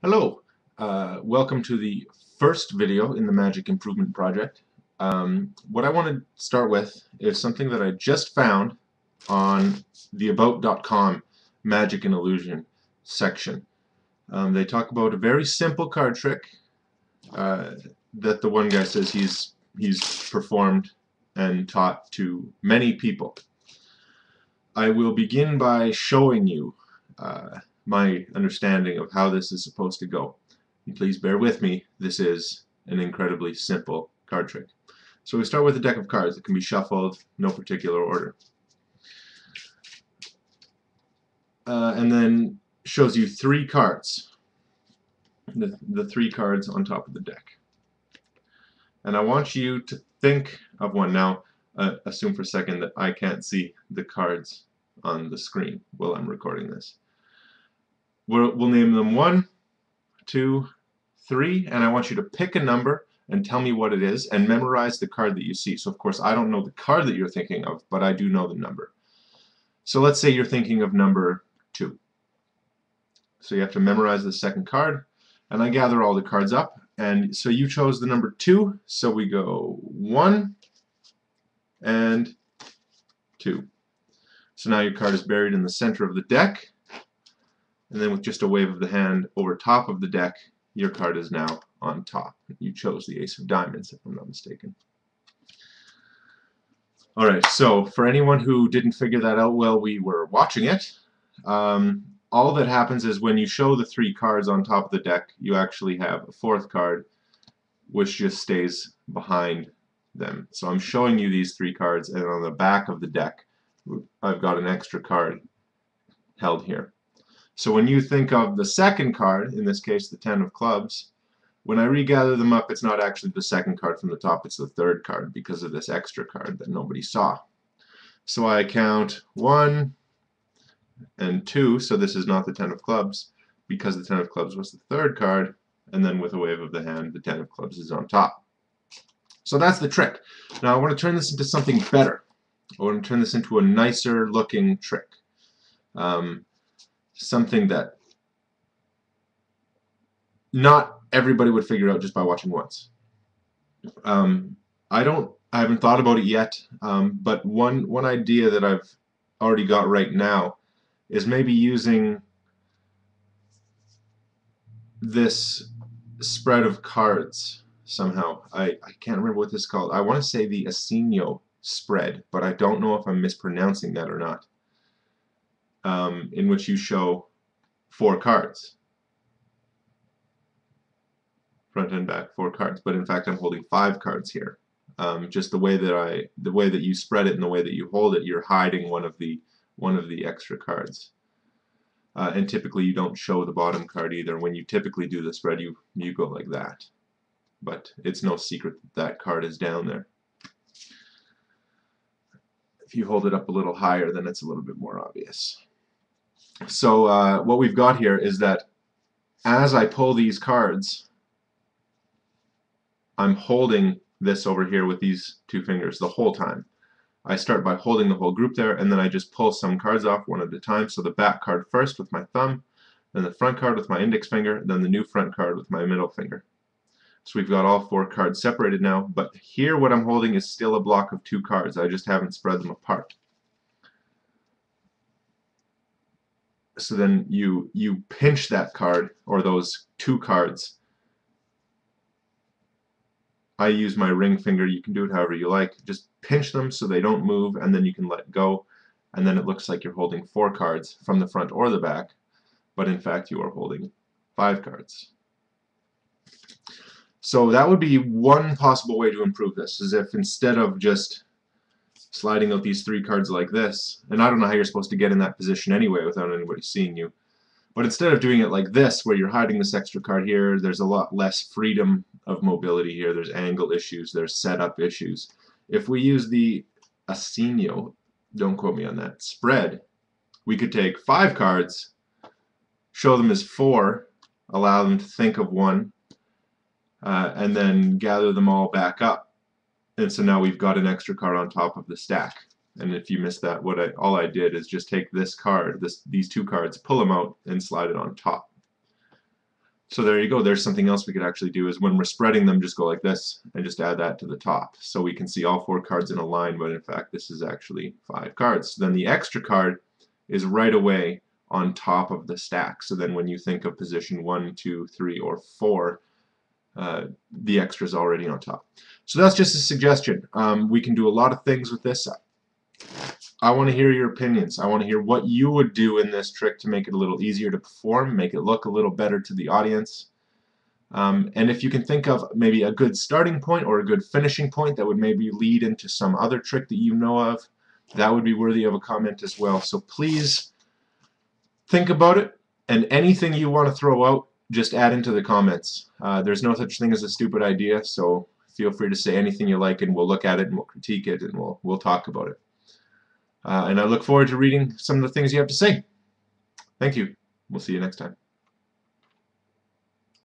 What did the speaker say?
Hello, welcome to the first video in the Magic Improvement Project. What I want to start with is something that I just found on the About.com Magic and Illusion section. They talk about a very simple card trick that the one guy says he's performed and taught to many people. I will begin by showing you my understanding of how this is supposed to go. And please bear with me, this is an incredibly simple card trick. So we start with a deck of cards that can be shuffled, no particular order. And then shows you three cards, the three cards on top of the deck. And I want you to think of one. Now, assume for a second that I can't see the cards on the screen while I'm recording this. We'll name them 1, 2, 3, and I want you to pick a number and tell me what it is and memorize the card that you see. So of course I don't know the card that you're thinking of, but I do know the number. So let's say you're thinking of number 2. So you have to memorize the second card, and I gather all the cards up, and so you chose the number 2, so we go 1 and 2. So now your card is buried in the center of the deck, and then with just a wave of the hand over top of the deck, your card is now on top. You chose the Ace of Diamonds, if I'm not mistaken. Alright, so for anyone who didn't figure that out while we were watching it, all that happens is when you show the 3 cards on top of the deck, you actually have a 4th card which just stays behind them. So I'm showing you these 3 cards, and on the back of the deck I've got an extra card held here. So when you think of the second card, in this case the 10 of clubs, when I regather them up, it's not actually the second card from the top, it's the 3rd card because of this extra card that nobody saw. So I count 1 and 2, so this is not the 10 of clubs because the 10 of clubs was the 3rd card, and then with a wave of the hand the 10 of clubs is on top. So that's the trick. Now I want to turn this into something better. I want to turn this into a nicer looking trick. Something that not everybody would figure out just by watching once. I haven't thought about it yet, but one idea that I've already got right now is maybe using this spread of cards somehow. I can't remember what this is called. I want to say the Asinio spread, but I don't know if I'm mispronouncing that or not. In which you show 4 cards. Front and back 4 cards, but in fact I'm holding 5 cards here. Just the way that you spread it and the way that you hold it, you're hiding one of the extra cards. And typically you don't show the bottom card either. When you typically do the spread, you go like that. But it's no secret that that card is down there. If you hold it up a little higher, then it's a little bit more obvious. So what we've got here is that as I pull these cards, I'm holding this over here with these 2 fingers the whole time. I start by holding the whole group there, and then I just pull some cards off one at a time. So the back card first with my thumb, then the front card with my index finger, then the new front card with my middle finger. So we've got all 4 cards separated now, but here what I'm holding is still a block of 2 cards. I just haven't spread them apart. So then you pinch that card, or those 2 cards. I use my ring finger. You can do it however you like. Just pinch them so they don't move, and then you can let go, and then it looks like you're holding 4 cards from the front or the back, but in fact you are holding 5 cards. So that would be one possible way to improve this, is if instead of just sliding out these 3 cards like this, and I don't know how you're supposed to get in that position anyway without anybody seeing you, but instead of doing it like this, where you're hiding this extra card here, there's a lot less freedom of mobility here. There's angle issues, there's setup issues. If we use the Asinio, don't quote me on that, spread, we could take 5 cards, show them as 4, allow them to think of 1, and then gather them all back up. And so now we've got an extra card on top of the stack. And if you missed that, all I did is just take this card, these 2 cards, pull them out, and slide it on top. So there you go. There's something else we could actually do is when we're spreading them, just go like this and just add that to the top. So we can see all 4 cards in a line, but in fact this is actually 5 cards. Then the extra card is right away on top of the stack. So then when you think of position 1, 2, 3, or 4, the extra is already on top. So that's just a suggestion. We can do a lot of things with this. I want to hear your opinions. I want to hear what you would do in this trick to make it a little easier to perform, make it look a little better to the audience. And if you can think of maybe a good starting point or a good finishing point that would maybe lead into some other trick that you know of, that would be worthy of a comment as well. So please think about it, and anything you want to throw out, just add into the comments. There's no such thing as a stupid idea, so feel free to say anything you like, and we'll look at it and we'll critique it and we'll talk about it. And I look forward to reading some of the things you have to say. Thank you. We'll see you next time.